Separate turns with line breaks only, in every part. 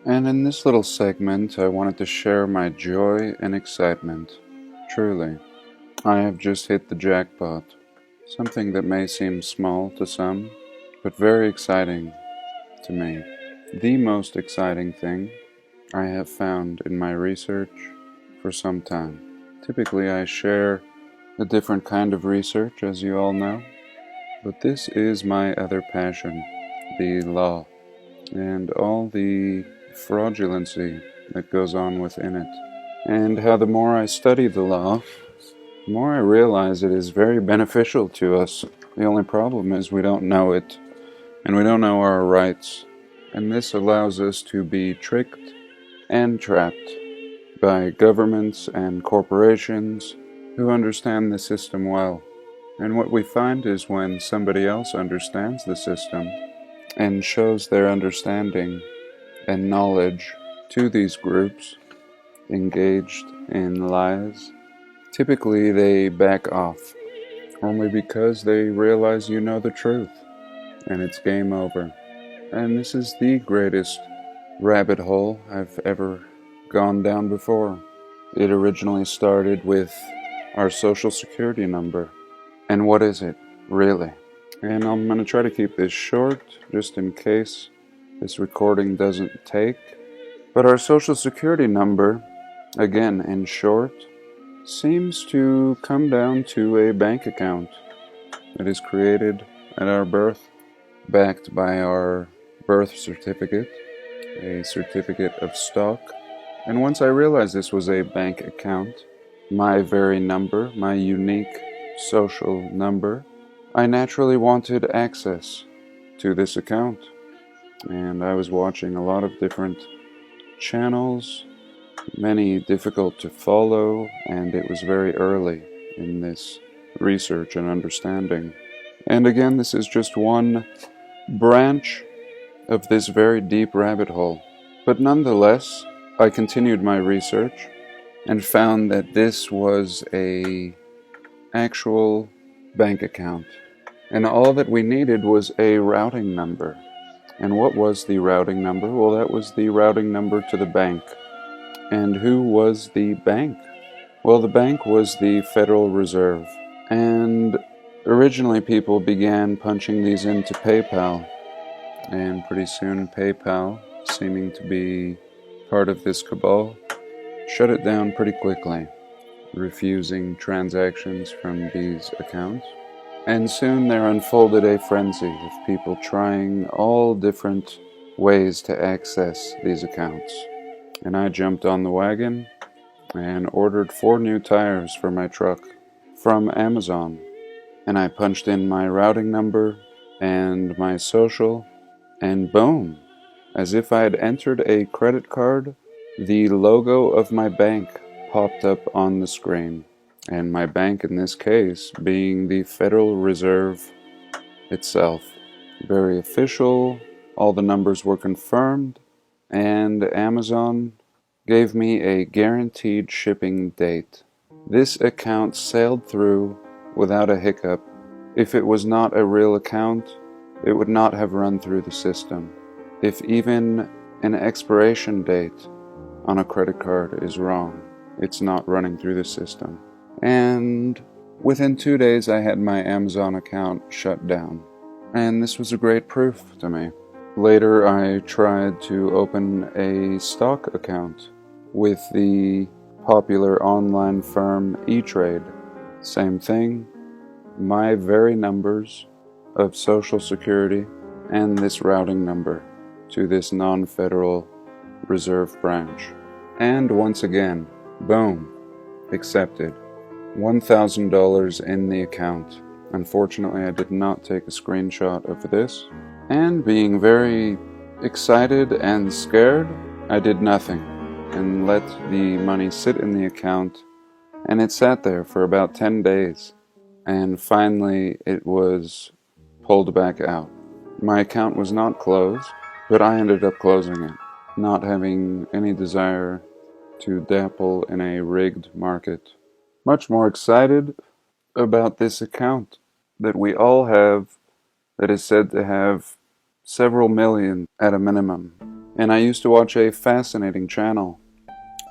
And in this little segment, I wanted to share my joy and excitement. Truly, I have just hit the jackpot. Something that may seem small to some, but very exciting to me. The most exciting thing I have found in my research for some time. Typically, I share a different kind of research, as you all know, but this is my other passion, the law, and all the fraudulency that goes on within it. And how the more I study the law, the more I realize it is very beneficial to us. The only problem is we don't know it, and we don't know our rights. And this allows us to be tricked and trapped by governments and corporations who understand the system well. And what we find is when somebody else understands the system and shows their understanding and knowledge to these groups engaged in lies, typically they back off, only because they realize you know the truth, and it's game over. And this is the greatest rabbit hole I've ever gone down before. It originally started with our social security number. And what is it, really? And I'm going to try to keep this short, just in case this recording doesn't take. But our social security number, again in short, seems to come down to a bank account that is created at our birth, backed by our birth certificate, a certificate of stock. And once I realized this was a bank account, my very number, my unique social number, I naturally wanted access to this account. And I was watching a lot of different channels, many difficult to follow, and it was very early in this research and understanding. And again, this is just one branch of this very deep rabbit hole. But nonetheless, I continued my research and found that this was a actual bank account. And all that we needed was a routing number. And what was the routing number? Well, that was the routing number to the bank. And who was the bank? Well, the bank was the Federal Reserve. And originally people began punching these into PayPal. And pretty soon PayPal, seeming to be part of this cabal, shut it down pretty quickly, refusing transactions from these accounts. And soon there unfolded a frenzy of people trying all different ways to access these accounts. And I jumped on the wagon and ordered 4 new tires for my truck from Amazon. And I punched in my routing number and my social, and boom, as if I had entered a credit card, the logo of my bank popped up on the screen. And my bank in this case being the Federal Reserve itself. Very official, all the numbers were confirmed, and Amazon gave me a guaranteed shipping date. This account sailed through without a hiccup. If it was not a real account, it would not have run through the system. If even an expiration date on a credit card is wrong, it's not running through the system. And within 2 days I had my Amazon account shut down. And this was a great proof to me. Later I tried to open a stock account with the popular online firm E-Trade. Same thing, my very numbers of Social Security and this routing number to this non-Federal Reserve branch. And once again, boom, accepted. $1,000 in the account. Unfortunately, I did not take a screenshot of this. And being very excited and scared, I did nothing and let the money sit in the account, and it sat there for about 10 days. And finally, it was pulled back out. My account was not closed, but I ended up closing it, not having any desire to dabble in a rigged market. Much more excited about this account that we all have, that is said to have several million at a minimum and I used to watch a fascinating channel,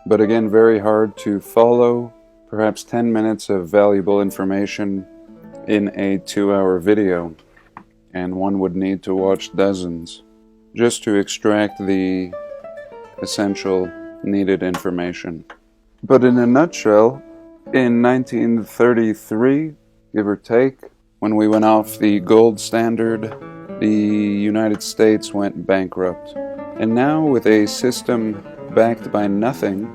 but again very hard to follow. Perhaps 10 minutes of valuable information in a 2-hour video, and one would need to watch dozens just to extract the essential needed information. But in a nutshell, in 1933, give or take, when we went off the gold standard, the United States went bankrupt. And now, with a system backed by nothing,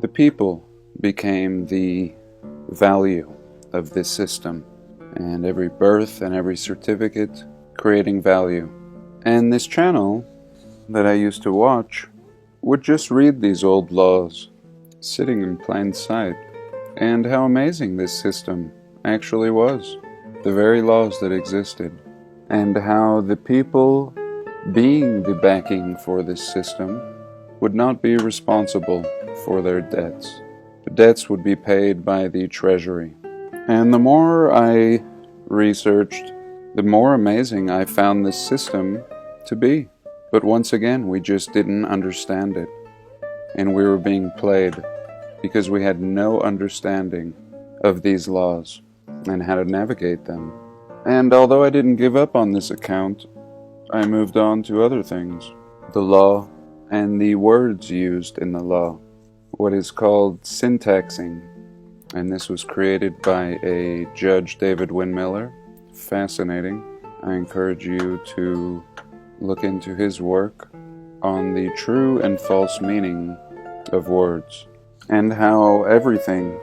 the people became the value of this system, and every birth and every certificate creating value. And this channel that I used to watch would just read these old laws, sitting in plain sight, and how amazing this system actually was, the very laws that existed, and how the people being the backing for this system would not be responsible for their debts. The debts would be paid by the treasury. And the more I researched, the more amazing I found this system to be. But once again, we just didn't understand it. And we were being played because we had no understanding of these laws and how to navigate them. And although I didn't give up on this account, I moved on to other things. The law and the words used in the law. What is called syntaxing, and this was created by a Judge David Wynn-Miller. Fascinating. I encourage you to look into his work on the true and false meaning of words, and how everything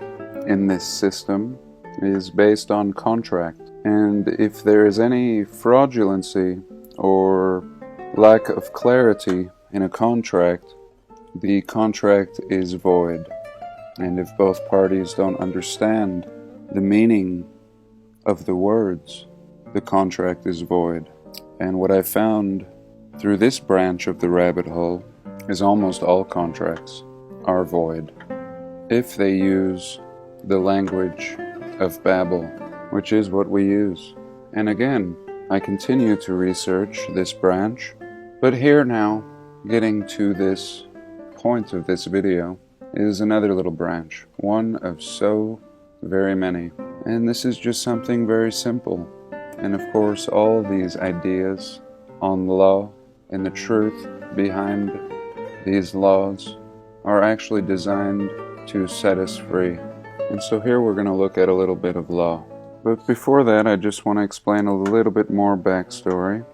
in this system is based on contract. And if there is any fraudulency or lack of clarity in a contract, the contract is void. And if both parties don't understand the meaning of the words, the contract is void. And what I found through this branch of the rabbit hole is almost all contracts are void if they use the language of Babel, which is what we use. And again, I continue to research this branch, but here now, getting to this point of this video, is another little branch, one of so very many. And this is just something very simple. And of course, all of these ideas on law and the truth behind these laws are actually designed to set us free. And so here we're going to look at a little bit of law. But before that, I just want to explain a little bit more backstory.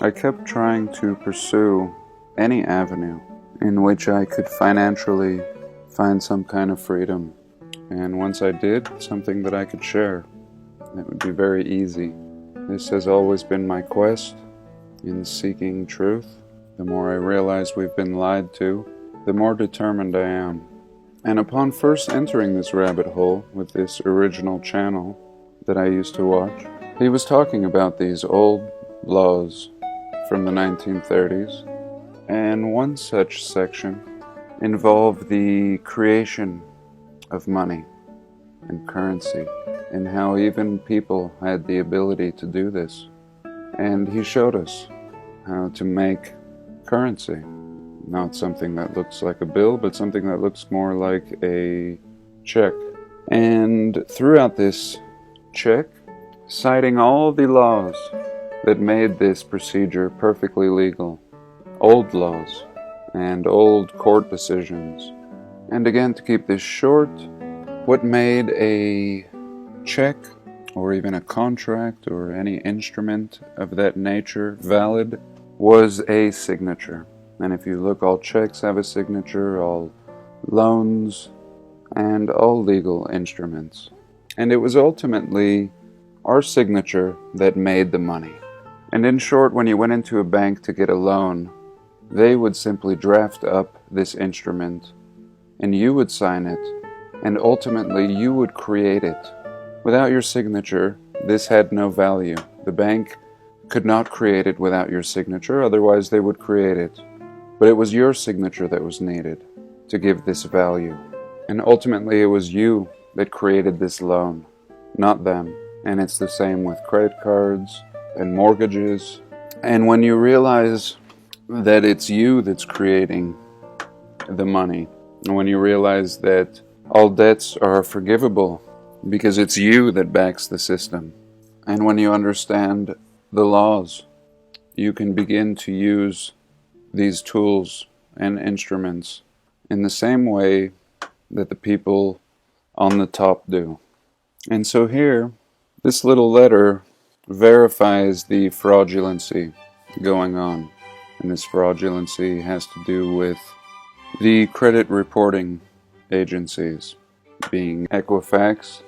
I kept trying to pursue any avenue in which I could financially find some kind of freedom. And once I did, something that I could share. It would be very easy. This has always been my quest in seeking truth. The more I realize we've been lied to, the more determined I am. And upon first entering this rabbit hole with this original channel that I used to watch, he was talking about these old laws from the 1930s. And one such section involved the creation of money and currency, and how even people had the ability to do this. And he showed us how to make currency. Not something that looks like a bill, but something that looks more like a check. And throughout this check, citing all the laws that made this procedure perfectly legal, old laws and old court decisions. And again, to keep this short, what made a check or even a contract or any instrument of that nature valid was a signature. And if you look, all checks have a signature, all loans, and all legal instruments. And it was ultimately our signature that made the money. And in short, when you went into a bank to get a loan, they would simply draft up this instrument, and you would sign it, and ultimately you would create it. Without your signature, this had no value. The bank could not create it without your signature, otherwise they would create it. But it was your signature that was needed to give this value. And ultimately it was you that created this loan, not them. And it's the same with credit cards and mortgages. And when you realize that it's you that's creating the money. And when you realize that all debts are forgivable because it's you that backs the system. And when you understand the laws, you can begin to use these tools and instruments in the same way that the people on the top do. And so here, this little letter verifies the fraudulency going on. And this fraudulency has to do with the credit reporting agencies, being Equifax,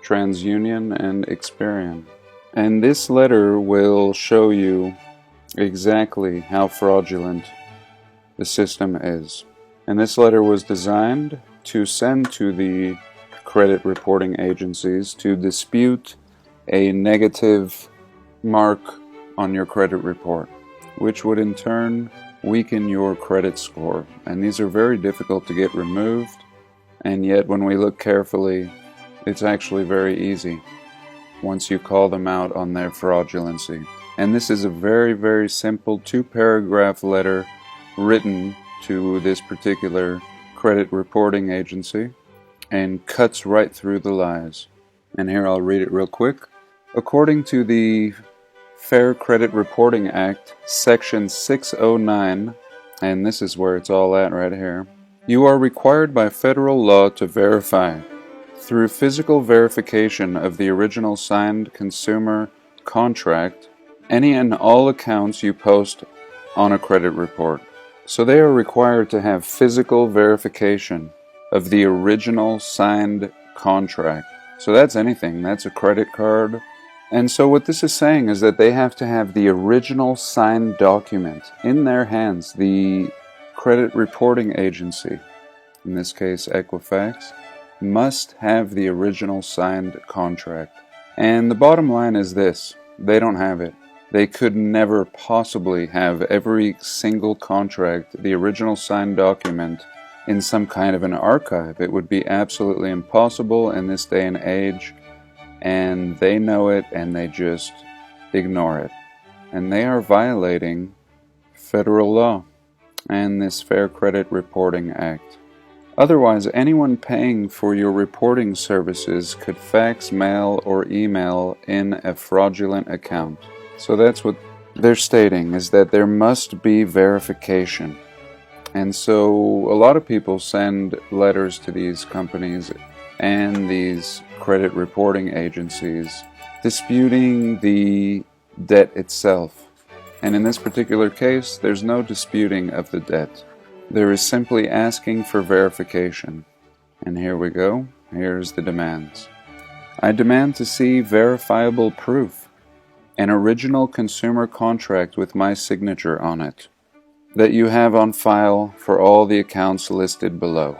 TransUnion, and Experian. And this letter will show you exactly how fraudulent the system is. And this letter was designed to send to the credit reporting agencies to dispute a negative mark on your credit report, which would in turn weaken your credit score. And these are very difficult to get removed, and yet when we look carefully, it's actually very easy once you call them out on their fraudulency. And this is a very, very simple 2-paragraph letter written to this particular credit reporting agency and cuts right through the lies. And here I'll read it real quick. According to the Fair Credit Reporting Act, Section 609, and this is where it's all at right here, you are required by federal law to verify, through physical verification of the original signed consumer contract, any and all accounts you post on a credit report. So they are required to have physical verification of the original signed contract. So that's anything. That's a credit card. And so what this is saying is that they have to have the original signed document in their hands. The credit reporting agency, in this case Equifax, must have the original signed contract. And the bottom line is this: they don't have it. They could never possibly have every single contract, the original signed document, in some kind of an archive. It would be absolutely impossible in this day and age, and they know it and they just ignore it. And they are violating federal law and this Fair Credit Reporting Act. Otherwise, anyone paying for your reporting services could fax, mail, or email in a fraudulent account. So that's what they're stating, is that there must be verification. And so a lot of people send letters to these companies and these credit reporting agencies disputing the debt itself. And in this particular case, there's no disputing of the debt. There is simply asking for verification. And here we go. Here's the demands. I demand to see verifiable proof, an original consumer contract with my signature on it, that you have on file for all the accounts listed below.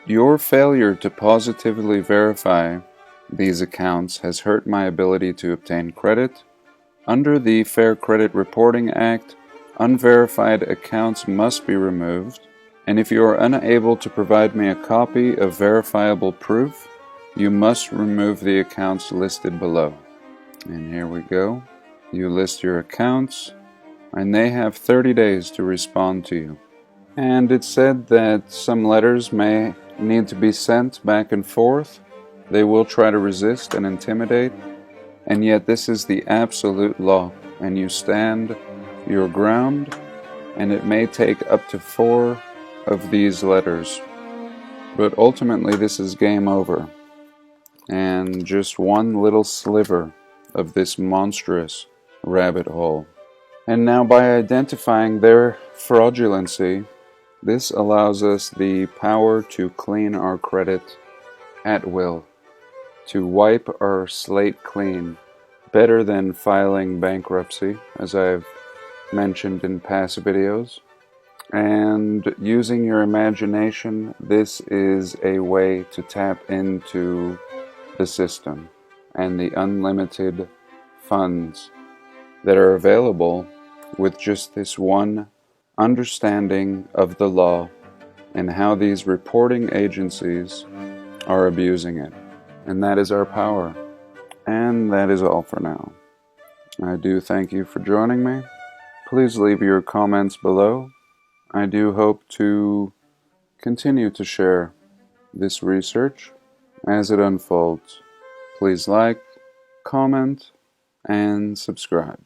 Your failure to positively verify these accounts has hurt my ability to obtain credit. Under the Fair Credit Reporting Act, unverified accounts must be removed, and if you are unable to provide me a copy of verifiable proof, you must remove the accounts listed below. And here we go. You list your accounts, and they have 30 days to respond to you. And it's said that some letters may need to be sent back and forth. They will try to resist and intimidate, and yet this is the absolute law, and you stand your ground, and it may take up to 4 of these letters. But ultimately this is game over, and just one little sliver of this monstrous rabbit hole. And now by identifying their fraudulency, this allows us the power to clean our credit at will, to wipe our slate clean, better than filing bankruptcy, as I've mentioned in past videos. And using your imagination, this is a way to tap into the system and the unlimited funds that are available with just this one understanding of the law and how these reporting agencies are abusing it. And that is our power. And that is all for now. I do thank you for joining me. Please leave your comments below. I do hope to continue to share this research as it unfolds. Please like, comment, and subscribe.